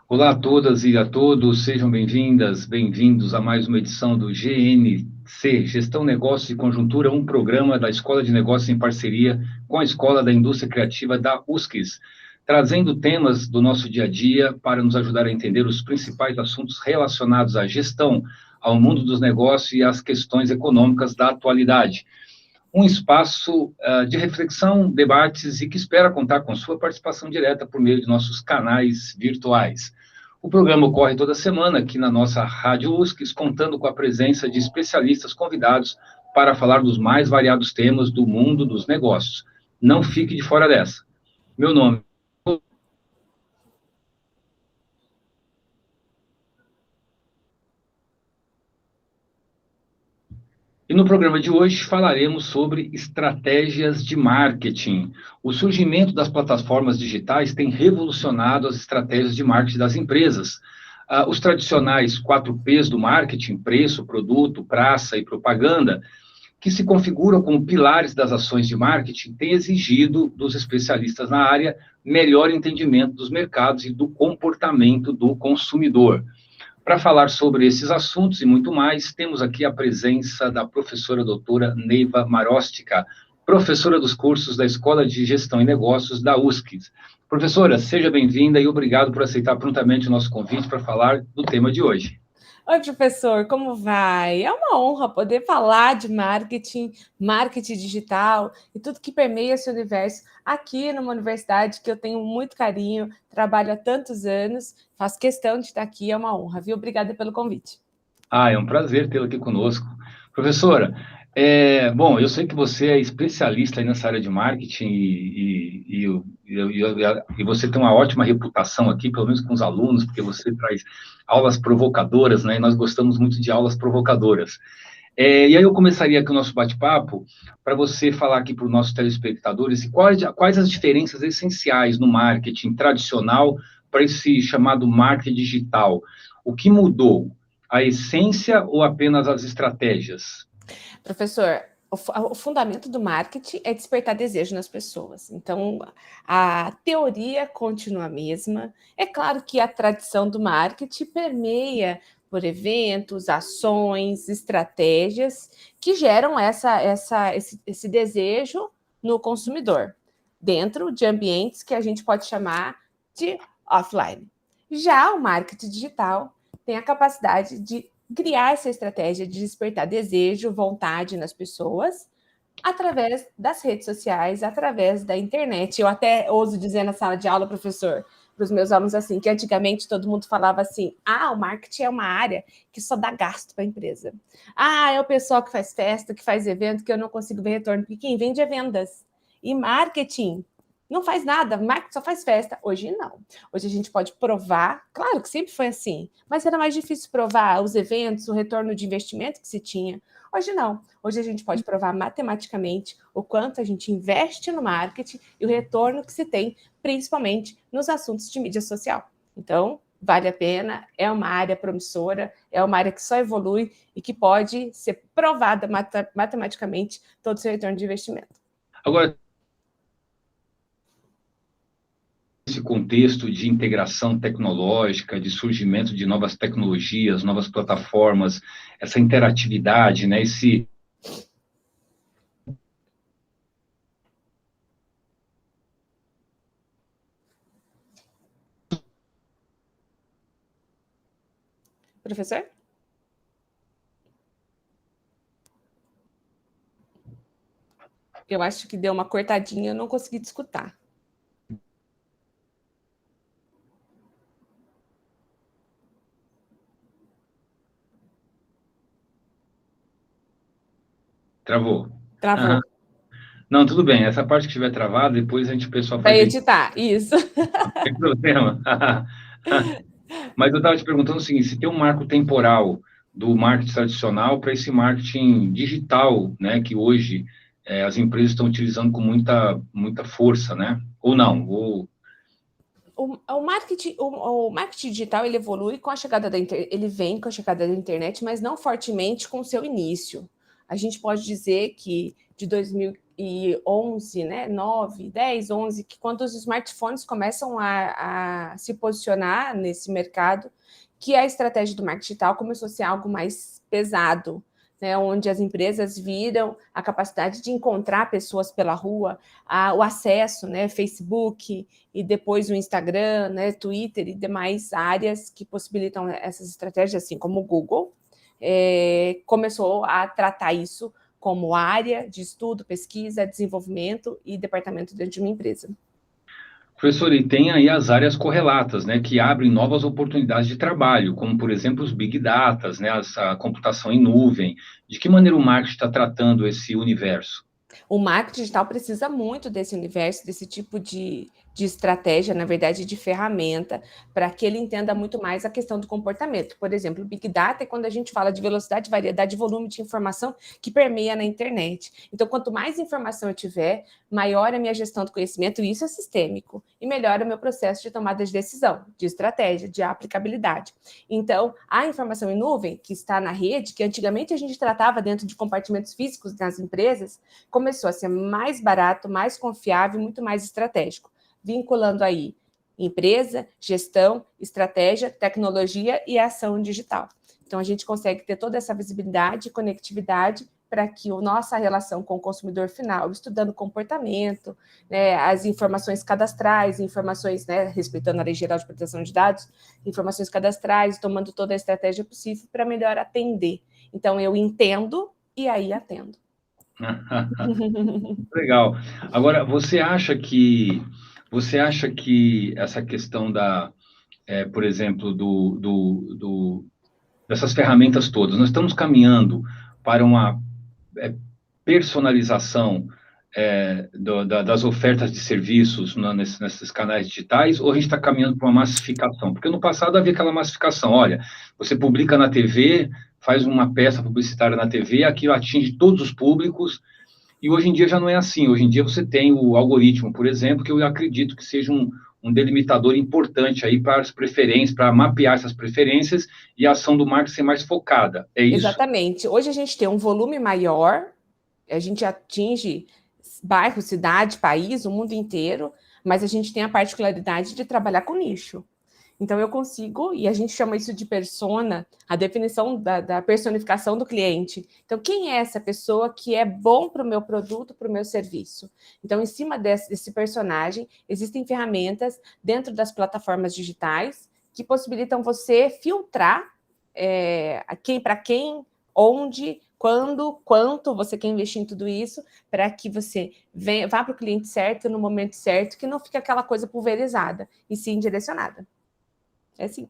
Olá a todas e a todos, sejam bem-vindas, bem-vindos a mais uma edição do GNC, Gestão, Negócios e Conjuntura, um programa da Escola de Negócios em parceria com a Escola da Indústria Criativa da USCIS, trazendo temas do nosso dia a dia para nos ajudar a entender os principais assuntos relacionados à gestão, ao mundo dos negócios e às questões econômicas da atualidade. Um espaço de reflexão, debates e que espera contar com sua participação direta por meio de nossos canais virtuais. O programa ocorre toda semana aqui na nossa Rádio USCIS, contando com a presença de especialistas convidados para falar dos mais variados temas do mundo dos negócios. Não fique de fora dessa. Meu nome E no programa de hoje falaremos sobre estratégias de marketing. O surgimento das plataformas digitais tem revolucionado as estratégias de marketing das empresas. Os tradicionais 4Ps do marketing, preço, produto, praça e propaganda, que se configuram como pilares das ações de marketing, têm exigido dos especialistas na área melhor entendimento dos mercados e do comportamento do consumidor. Para falar sobre esses assuntos e muito mais, temos aqui a presença da professora doutora Neiva Marostica, professora dos cursos da Escola de Gestão e Negócios da USCIS. Professora, seja bem-vinda e obrigado por aceitar prontamente o nosso convite para falar do tema de hoje. Oi, professor, como vai? É uma honra poder falar de marketing, marketing digital e tudo que permeia esse universo aqui numa universidade que eu tenho muito carinho, trabalho há tantos anos, faço questão de estar aqui, é uma honra, viu? Obrigada pelo convite. É um prazer tê-la aqui conosco. Professora, bom, eu sei que você é especialista aí nessa área de marketing e você tem uma ótima reputação aqui, pelo menos com os alunos, porque você traz aulas provocadoras, né? E nós gostamos muito de aulas provocadoras. E aí eu começaria aqui o nosso bate-papo para você falar aqui para os nossos telespectadores quais as diferenças essenciais no marketing tradicional para esse chamado marketing digital. O que mudou? A essência ou apenas as estratégias? Professor, o fundamento do marketing é despertar desejo nas pessoas. Então, a teoria continua a mesma. É claro que a tradição do marketing permeia por eventos, ações, estratégias que geram esse desejo no consumidor, dentro de ambientes que a gente pode chamar de offline. Já o marketing digital tem a capacidade de criar essa estratégia de despertar desejo, vontade nas pessoas, através das redes sociais, através da internet. Eu até ouso dizer na sala de aula, professor, para os meus alunos assim, que antigamente todo mundo falava assim, o marketing é uma área que só dá gasto para a empresa. É o pessoal que faz festa, que faz evento, que eu não consigo ver retorno, porque quem vende é vendas. E marketing não faz nada, marketing só faz festa. Hoje não. Hoje a gente pode provar, claro que sempre foi assim, mas era mais difícil provar os eventos, o retorno de investimento que se tinha. Hoje não. Hoje a gente pode provar matematicamente o quanto a gente investe no marketing e o retorno que se tem, principalmente nos assuntos de mídia social. Então, vale a pena, é uma área promissora, é uma área que só evolui e que pode ser provada matematicamente todo o seu retorno de investimento. Agora, esse contexto de integração tecnológica, de surgimento de novas tecnologias, novas plataformas, essa interatividade, né, esse Professor? Eu acho que deu uma cortadinha, eu não consegui te escutar. travou. Travou. Não, tudo bem. Essa parte que estiver travada, depois o pessoal Vai faz editar, isso. Não tem problema. Mas eu estava te perguntando o seguinte, se tem um marco temporal do marketing tradicional para esse marketing digital, né, que hoje as empresas estão utilizando com muita força, né? Ou não? O marketing digital ele evolui com a chegada ele vem com a chegada da internet, mas não fortemente com o seu início. A gente pode dizer que de 2000 2011, né, 9, 10, 11, que quando os smartphones começam a se posicionar nesse mercado, que a estratégia do marketing digital começou a ser algo mais pesado, né, onde as empresas viram a capacidade de encontrar pessoas pela rua, o acesso, né, Facebook e depois o Instagram, né, Twitter e demais áreas que possibilitam essas estratégias, assim como o Google, começou a tratar isso como área de estudo, pesquisa, desenvolvimento e departamento dentro de uma empresa. Professor, e tem aí as áreas correlatas, né, que abrem novas oportunidades de trabalho, como, por exemplo, os Big Datas, né, a computação em nuvem. De que maneira o marketing está tratando esse universo? O marketing digital precisa muito desse universo, desse tipo de estratégia, na verdade, de ferramenta, para que ele entenda muito mais a questão do comportamento. Por exemplo, o Big Data é quando a gente fala de velocidade, variedade e volume de informação que permeia na internet. Então, quanto mais informação eu tiver, maior a minha gestão do conhecimento, e isso é sistêmico, e melhor o meu processo de tomada de decisão, de estratégia, de aplicabilidade. Então, a informação em nuvem, que está na rede, que antigamente a gente tratava dentro de compartimentos físicos nas empresas, começou a ser mais barato, mais confiável e muito mais estratégico, vinculando aí empresa, gestão, estratégia, tecnologia e ação digital. Então, a gente consegue ter toda essa visibilidade e conectividade para que a nossa relação com o consumidor final, estudando comportamento, né, as informações cadastrais, informações, né, respeitando a Lei Geral de Proteção de Dados, informações cadastrais, tomando toda a estratégia possível para melhor atender. Então, eu entendo e aí atendo. Legal. Agora, você acha que essa questão por exemplo, dessas ferramentas todas, nós estamos caminhando para uma personalização das ofertas de serviços nesses canais digitais, ou a gente está caminhando para uma massificação? Porque no passado havia aquela massificação, olha, você publica na TV, faz uma peça publicitária na TV, aquilo atinge todos os públicos, e hoje em dia já não é assim. Hoje em dia você tem o algoritmo, por exemplo, que eu acredito que seja um delimitador importante aí para as preferências, para mapear essas preferências e a ação do marketing ser mais focada. É isso? Exatamente. Hoje a gente tem um volume maior, a gente atinge bairro, cidade, país, o mundo inteiro, mas a gente tem a particularidade de trabalhar com nicho. Então, eu consigo, e a gente chama isso de persona, a definição da personificação do cliente. Então, quem é essa pessoa que é bom para o meu produto, para o meu serviço? Então, em cima desse personagem, existem ferramentas dentro das plataformas digitais que possibilitam você filtrar para quem, onde, quando, quanto você quer investir em tudo isso, para que você vá para o cliente certo, no momento certo, que não fique aquela coisa pulverizada, e sim direcionada. É assim.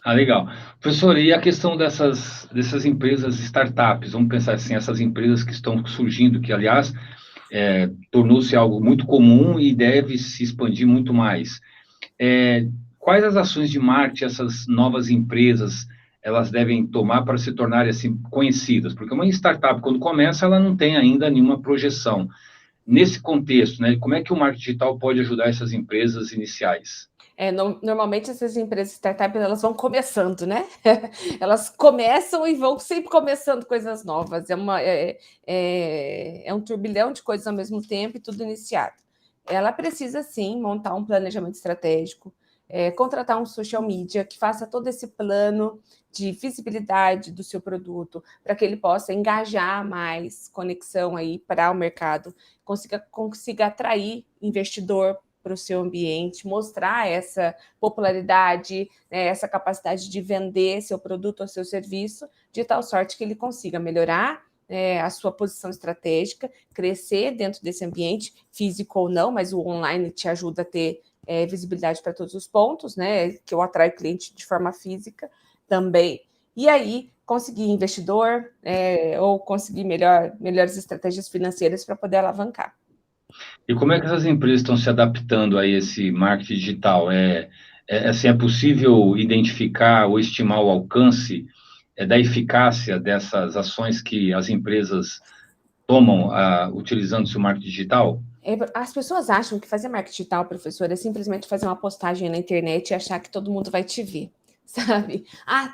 Legal. Professor, e a questão dessas empresas startups? Vamos pensar assim, essas empresas que estão surgindo, que, aliás, tornou-se algo muito comum e deve se expandir muito mais. Quais as ações de marketing essas novas empresas elas devem tomar para se tornarem assim conhecidas? Porque uma startup, quando começa, ela não tem ainda nenhuma projeção. Nesse contexto, né, como é que o marketing digital pode ajudar essas empresas iniciais? Normalmente essas empresas startups elas vão começando, né? Elas começam e vão sempre começando coisas novas. É um turbilhão de coisas ao mesmo tempo e tudo iniciado. Ela precisa sim montar um planejamento estratégico, contratar um social media que faça todo esse plano de visibilidade do seu produto, para que ele possa engajar mais conexão aí para o mercado, consiga atrair investidor para o seu ambiente, mostrar essa popularidade, né, essa capacidade de vender seu produto ou seu serviço, de tal sorte que ele consiga melhorar a sua posição estratégica, crescer dentro desse ambiente, físico ou não, mas o online te ajuda a ter visibilidade para todos os pontos, né, que eu atraio cliente de forma física também. E aí, conseguir investidor ou conseguir melhores estratégias financeiras para poder alavancar. E como é que essas empresas estão se adaptando a esse marketing digital? Assim, é possível identificar ou estimar o alcance da eficácia dessas ações que as empresas tomam utilizando-se o marketing digital? As pessoas acham que fazer marketing digital, professor, é simplesmente fazer uma postagem na internet e achar que todo mundo vai te ver, sabe?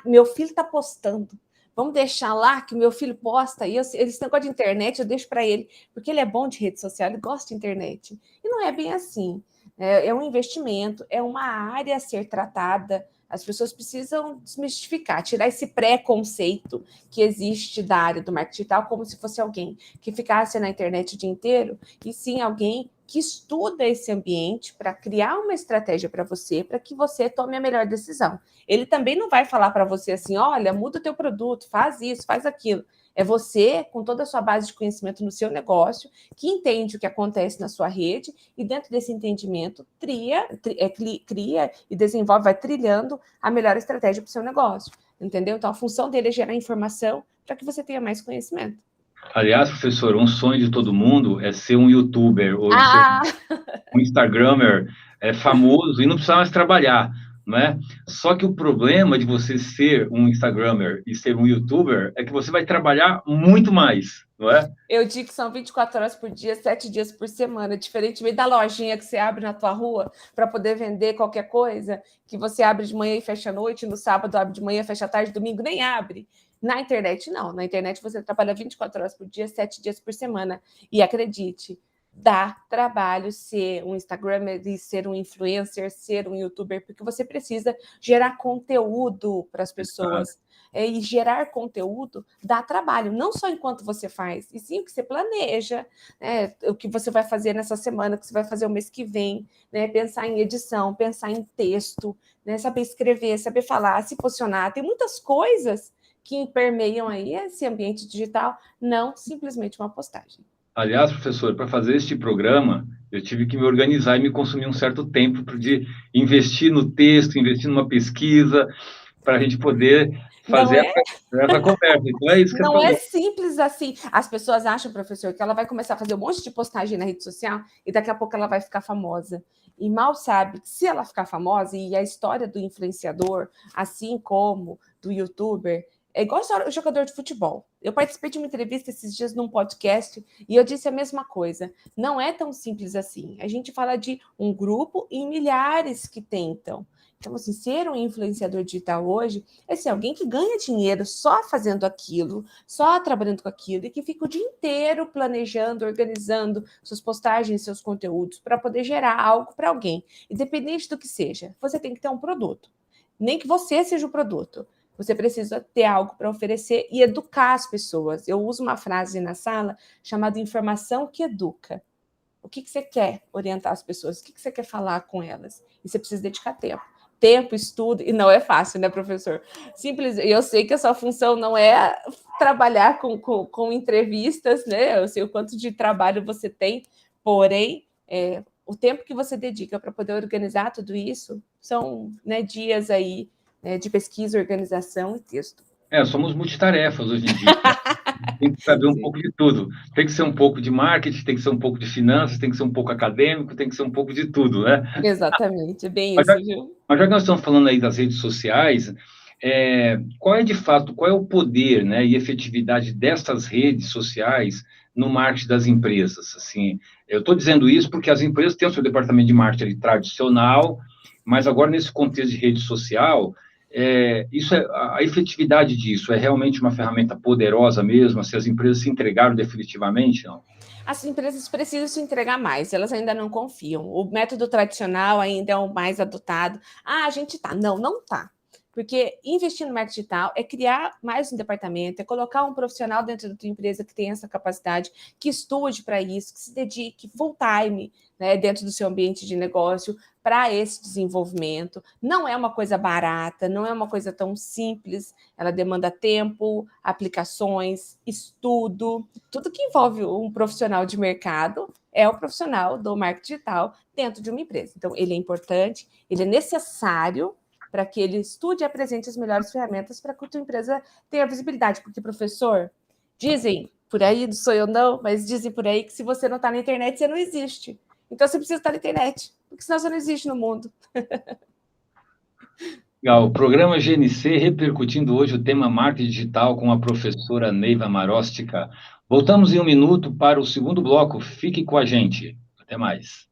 Meu filho está postando, vamos deixar lá que meu filho posta, e esse negócio de internet eu deixo para ele, porque ele é bom de rede social, ele gosta de internet. E não é bem assim. É um investimento, é uma área a ser tratada. As pessoas precisam desmistificar, tirar esse preconceito que existe da área do marketing digital, como se fosse alguém que ficasse na internet o dia inteiro, e sim alguém que estuda esse ambiente para criar uma estratégia para que você tome a melhor decisão. Ele também não vai falar para você assim, olha, muda o teu produto, faz isso, faz aquilo. É você, com toda a sua base de conhecimento no seu negócio, que entende o que acontece na sua rede e dentro desse entendimento cria e desenvolve, vai trilhando a melhor estratégia para o seu negócio, entendeu? Então, a função dele é gerar informação para que você tenha mais conhecimento. Aliás, professor, um sonho de todo mundo é ser um youtuber ou ser um instagramer famoso e não precisar mais trabalhar, não é? Só que o problema de você ser um instagramer e ser um youtuber é que você vai trabalhar muito mais, não é? Eu digo que são 24 horas por dia, 7 dias por semana, diferentemente da lojinha que você abre na tua rua para poder vender qualquer coisa, que você abre de manhã e fecha à noite, no sábado abre de manhã, fecha à tarde, domingo nem abre. Na internet, não. Na internet você trabalha 24 horas por dia, 7 dias por semana. E acredite, dá trabalho ser um Instagramer, ser um influencer, ser um youtuber, porque você precisa gerar conteúdo para as pessoas. E gerar conteúdo dá trabalho, não só enquanto você faz, e sim o que você planeja, né? O que você vai fazer nessa semana, o que você vai fazer o mês que vem, né? Pensar em edição, pensar em texto, né? Saber escrever, saber falar, se posicionar. Tem muitas coisas que permeiam aí esse ambiente digital, não simplesmente uma postagem. Aliás, professor, para fazer este programa, eu tive que me organizar e me consumir um certo tempo de investir no texto, investir numa pesquisa, para a gente poder fazer essa conversa. Então, é isso que não é simples assim. As pessoas acham, professor, que ela vai começar a fazer um monte de postagem na rede social e daqui a pouco ela vai ficar famosa. E mal sabe que se ela ficar famosa, e a história do influenciador, assim como do youtuber, é igual o jogador de futebol. Eu participei de uma entrevista esses dias num podcast e eu disse a mesma coisa. Não é tão simples assim. A gente fala de um grupo e milhares que tentam. Então, assim, ser um influenciador digital hoje é ser alguém que ganha dinheiro só fazendo aquilo, só trabalhando com aquilo, e que fica o dia inteiro planejando, organizando suas postagens, seus conteúdos, para poder gerar algo para alguém. Independente do que seja, você tem que ter um produto. Nem que você seja o produto. Você precisa ter algo para oferecer e educar as pessoas. Eu uso uma frase na sala chamada informação que educa. O que você quer orientar as pessoas? O que você quer falar com elas? E você precisa dedicar tempo, estudo, e não é fácil, né, professor? Simples, eu sei que a sua função não é trabalhar com entrevistas, né? Eu sei o quanto de trabalho você tem, porém, o tempo que você dedica para poder organizar tudo isso são, né, dias aí, né, de pesquisa, organização e texto. Somos multitarefas hoje em dia. Tem que saber um pouco de tudo. Tem que ser um pouco de marketing, tem que ser um pouco de finanças, tem que ser um pouco acadêmico, tem que ser um pouco de tudo, né? Exatamente, é bem isso, viu? Mas já que nós estamos falando aí das redes sociais, qual é de fato, qual é o poder, né, e efetividade dessas redes sociais no marketing das empresas? Assim, eu estou dizendo isso porque as empresas têm o seu departamento de marketing tradicional, mas agora nesse contexto de rede social, a efetividade disso é realmente uma ferramenta poderosa mesmo? Se as empresas se entregaram definitivamente, não? As empresas precisam se entregar mais, elas ainda não confiam. O método tradicional ainda é o mais adotado. A gente tá. Não, não tá. Porque investir no marketing digital é criar mais um departamento, é colocar um profissional dentro da tua empresa que tem essa capacidade, que estude para isso, que se dedique full time, né, dentro do seu ambiente de negócio para esse desenvolvimento. Não é uma coisa barata, não é uma coisa tão simples, ela demanda tempo, aplicações, estudo, tudo que envolve um profissional de mercado é o profissional do marketing digital dentro de uma empresa. Então, ele é importante, ele é necessário para que ele estude e apresente as melhores ferramentas para que a tua empresa tenha visibilidade. Porque, professor, dizem por aí, não sou eu não, mas dizem por aí que se você não está na internet, você não existe. Então, você precisa estar na internet, porque senão você não existe no mundo. Legal. O programa GNC repercutindo hoje o tema marketing digital com a professora Neiva Marostica. Voltamos em um minuto para o segundo bloco. Fique com a gente. Até mais.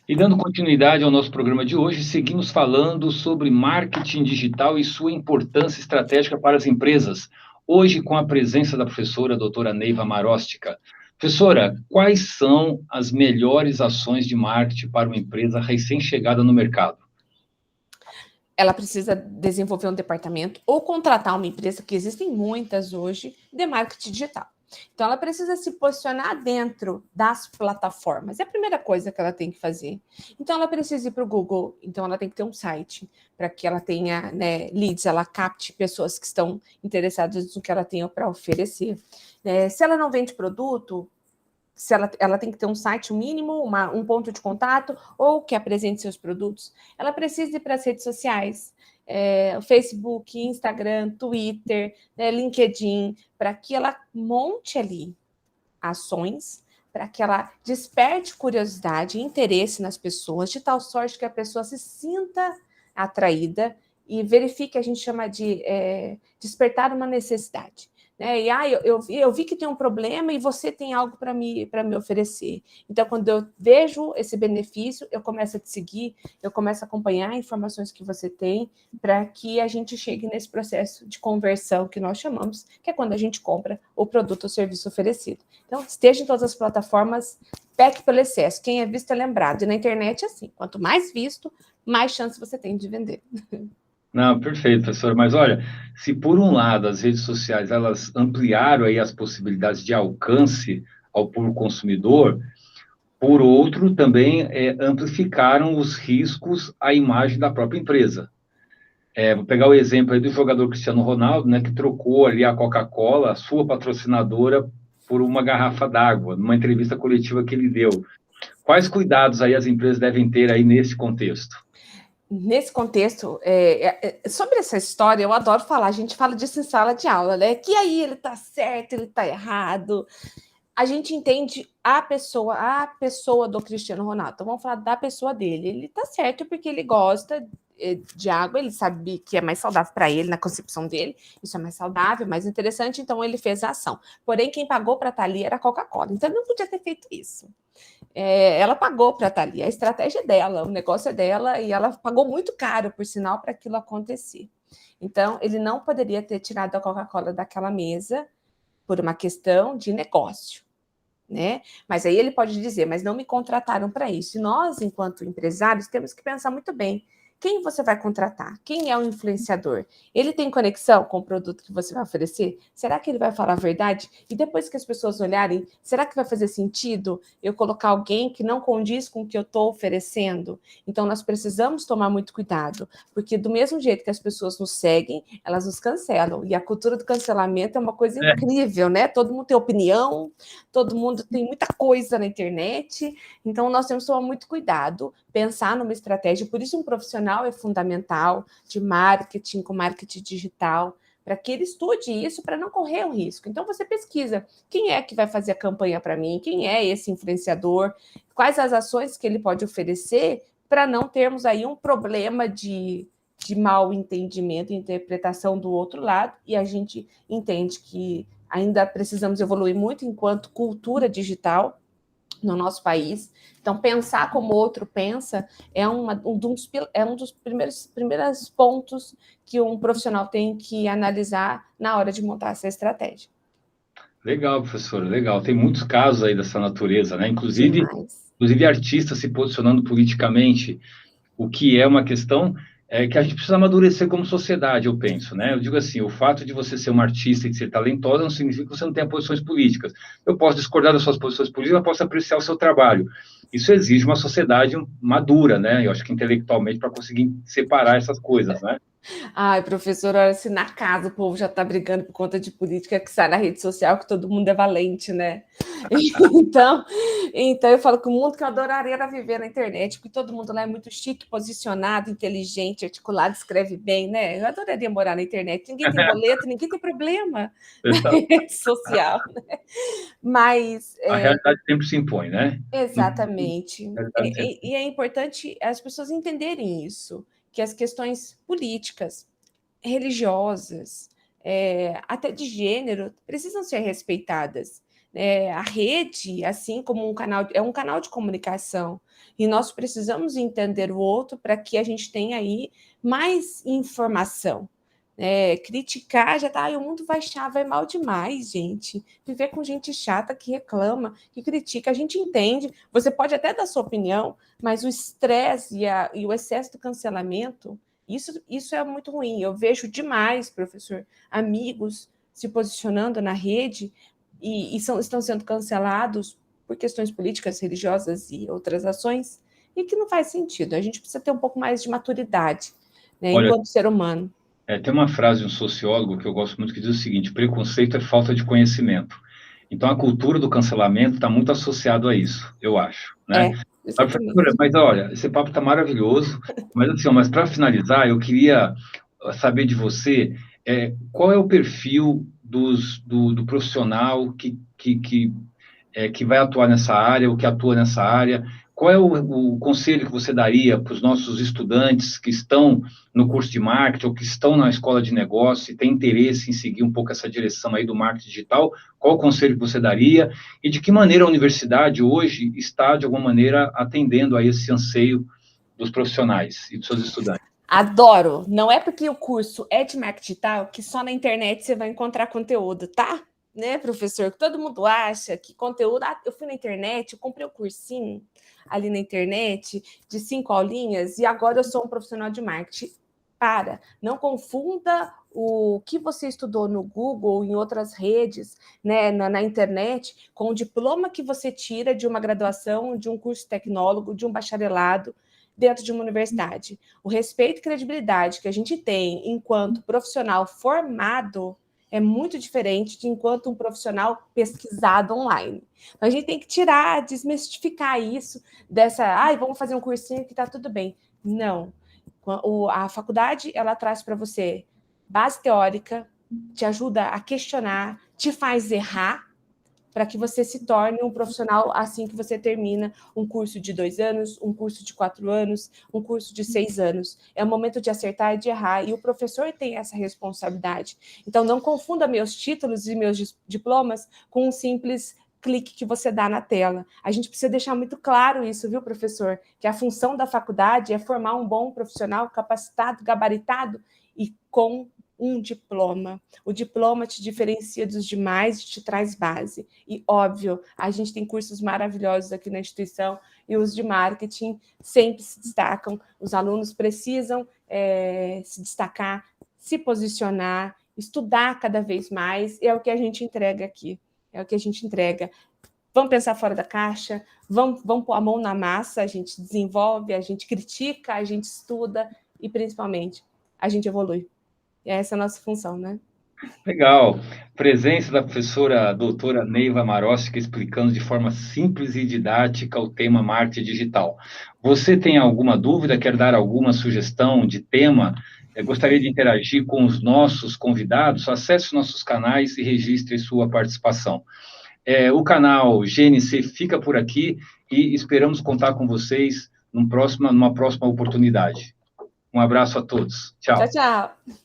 E dando continuidade ao nosso programa de hoje, seguimos falando sobre marketing digital e sua importância estratégica para as empresas. Hoje, com a presença da professora doutora Neiva Marostica. Professora, quais são as melhores ações de marketing para uma empresa recém-chegada no mercado? Ela precisa desenvolver um departamento ou contratar uma empresa, que existem muitas hoje, de marketing digital. Então, ela precisa se posicionar dentro das plataformas. É a primeira coisa que ela tem que fazer. Então, ela precisa ir para o Google. Então, ela tem que ter um site para que ela tenha, né, leads, ela capte pessoas que estão interessadas no que ela tem para oferecer. Se ela não vende produto, se ela tem que ter um site mínimo, um ponto de contato, ou que apresente seus produtos, ela precisa ir para as redes sociais, Facebook, Instagram, Twitter, LinkedIn, para que ela monte ali ações, para que ela desperte curiosidade e interesse nas pessoas, de tal sorte que a pessoa se sinta atraída e verifique, a gente chama de despertar uma necessidade. E eu vi que tem um problema e você tem algo para me oferecer. Então, quando eu vejo esse benefício, eu começo a te seguir, eu começo a acompanhar informações que você tem, para que a gente chegue nesse processo de conversão que nós chamamos, que é quando a gente compra o produto ou serviço oferecido. Então, esteja em todas as plataformas, peque pelo excesso. Quem é visto é lembrado. E na internet é assim, quanto mais visto, mais chance você tem de vender. Não, perfeito, professor. Mas olha, se por um lado as redes sociais elas ampliaram aí as possibilidades de alcance ao público consumidor, por outro também amplificaram os riscos à imagem da própria empresa. Vou pegar o exemplo aí do jogador Cristiano Ronaldo, né, que trocou ali a Coca-Cola, a sua patrocinadora, por uma garrafa d'água, numa entrevista coletiva que ele deu. Quais cuidados aí as empresas devem ter aí nesse contexto? Nesse contexto, sobre essa história, eu adoro falar, a gente fala disso em sala de aula, né? Que aí ele tá certo, ele tá errado. A gente entende a pessoa do Cristiano Ronaldo. Então, vamos falar da pessoa dele. Ele tá certo porque ele gosta de água, ele sabe que é mais saudável para ele, na concepção dele, isso é mais saudável, mais interessante, então ele fez a ação. Porém, quem pagou para estar ali era a Coca-Cola, então ele não podia ter feito isso. Ela pagou para estar ali, a estratégia é dela, o negócio é dela, e ela pagou muito caro, por sinal, para aquilo acontecer. Então, ele não poderia ter tirado a Coca-Cola daquela mesa por uma questão de negócio. Né? Mas aí ele pode dizer, mas não me contrataram para isso. E nós, enquanto empresários, temos que pensar muito bem. Quem você vai contratar? Quem é o influenciador? Ele tem conexão com o produto que você vai oferecer? Será que ele vai falar a verdade? E depois que as pessoas olharem, será que vai fazer sentido eu colocar alguém que não condiz com o que eu estou oferecendo? Então, nós precisamos tomar muito cuidado, porque do mesmo jeito que as pessoas nos seguem, elas nos cancelam. E a cultura do cancelamento é uma coisa incrível, né? Todo mundo tem opinião, todo mundo tem muita coisa na internet, então nós temos que tomar muito cuidado, pensar numa estratégia, por isso um profissional é fundamental de marketing, com marketing digital, para que ele estude isso, para não correr o risco. Então você pesquisa, quem é que vai fazer a campanha para mim, quem é esse influenciador, quais as ações que ele pode oferecer, para não termos aí um problema de mal entendimento e interpretação do outro lado, e a gente entende que ainda precisamos evoluir muito enquanto cultura digital no nosso país. Então, pensar como o outro pensa é um dos primeiros pontos que um profissional tem que analisar na hora de montar essa estratégia. Legal, professor, legal. Tem muitos casos aí dessa natureza, né? Inclusive artistas se posicionando politicamente, o que é uma questão que a gente precisa amadurecer como sociedade, eu penso, né? Eu digo assim, o fato de você ser uma artista e de ser talentosa não significa que você não tenha posições políticas. Eu posso discordar das suas posições políticas, mas posso apreciar o seu trabalho. Isso exige uma sociedade madura, né? Eu acho que intelectualmente, para conseguir separar essas coisas, né? Ai, professor, olha, se na casa o povo já está brigando por conta de política, que sai na rede social, que todo mundo é valente, né? Então eu falo que o mundo que eu adoraria era viver na internet, porque todo mundo lá é muito chique, posicionado, inteligente, articulado, escreve bem, né? Eu adoraria morar na internet. Ninguém tem boleto, ninguém tem problema na rede social, né? Mas a realidade sempre se impõe, né? exatamente. E é importante as pessoas entenderem isso, que as questões políticas, religiosas, até de gênero, precisam ser respeitadas. A rede, assim como é um canal de comunicação, e nós precisamos entender o outro para que a gente tenha aí mais informação. Criticar já tá, o mundo vai mal demais, gente. Viver com gente chata que reclama, que critica, a gente entende. Você pode até dar sua opinião, mas o estresse e o excesso do cancelamento, isso é muito ruim. Eu vejo demais, professor, amigos se posicionando na rede e estão sendo cancelados por questões políticas, religiosas e outras ações, e que não faz sentido. A gente precisa ter um pouco mais de maturidade, né, enquanto ser humano. Tem uma frase de um sociólogo que eu gosto muito que diz o seguinte: preconceito é falta de conhecimento. Então, a cultura do cancelamento está muito associado a isso, eu acho, né? Mas, olha, esse papo está maravilhoso, mas, assim, mas para finalizar, eu queria saber de você qual é o perfil do profissional que vai atuar nessa área, ou que atua nessa área. Qual é o conselho que você daria para os nossos estudantes que estão no curso de marketing ou que estão na escola de negócio e têm interesse em seguir um pouco essa direção aí do marketing digital? Qual o conselho que você daria? E de que maneira a universidade hoje está, de alguma maneira, atendendo a esse anseio dos profissionais e dos seus estudantes? Adoro! Não é porque o curso é de marketing digital que só na internet você vai encontrar conteúdo, tá? Né, professor? Que todo mundo acha que conteúdo... eu fui na internet, eu comprei um cursinho ali na internet de 5 aulinhas e agora eu sou um profissional de marketing. Não confunda o que você estudou no Google ou em outras redes, né, na internet, com o diploma que você tira de uma graduação, de um curso tecnólogo, de um bacharelado dentro de uma universidade. O respeito e credibilidade que a gente tem enquanto profissional formado é muito diferente de enquanto um profissional pesquisado online. Então, a gente tem que desmistificar isso, vamos fazer um cursinho que está tudo bem. Não. A faculdade, ela traz para você base teórica, te ajuda a questionar, te faz errar, para que você se torne um profissional assim que você termina um curso de 2 anos, um curso de 4 anos, um curso de 6 anos. É o momento de acertar e de errar, e o professor tem essa responsabilidade. Então, não confunda meus títulos e meus diplomas com um simples clique que você dá na tela. A gente precisa deixar muito claro isso, viu, professor? Que a função da faculdade é formar um bom profissional capacitado, gabaritado e com um diploma. O diploma te diferencia dos demais e te traz base. E, óbvio, a gente tem cursos maravilhosos aqui na instituição e os de marketing sempre se destacam. Os alunos precisam se destacar, se posicionar, estudar cada vez mais. É o que a gente entrega aqui. É o que a gente entrega. Vamos pensar fora da caixa, vamos pôr a mão na massa, a gente desenvolve, a gente critica, a gente estuda e, principalmente, a gente evolui. E essa é a nossa função, né? Legal. Presença da professora doutora Neiva Marostica explicando de forma simples e didática o tema marketing digital. Você tem alguma dúvida, quer dar alguma sugestão de tema? Gostaria de interagir com os nossos convidados? Acesse os nossos canais e registre sua participação. O canal GNC fica por aqui e esperamos contar com vocês numa próxima oportunidade. Um abraço a todos. Tchau. Tchau, tchau.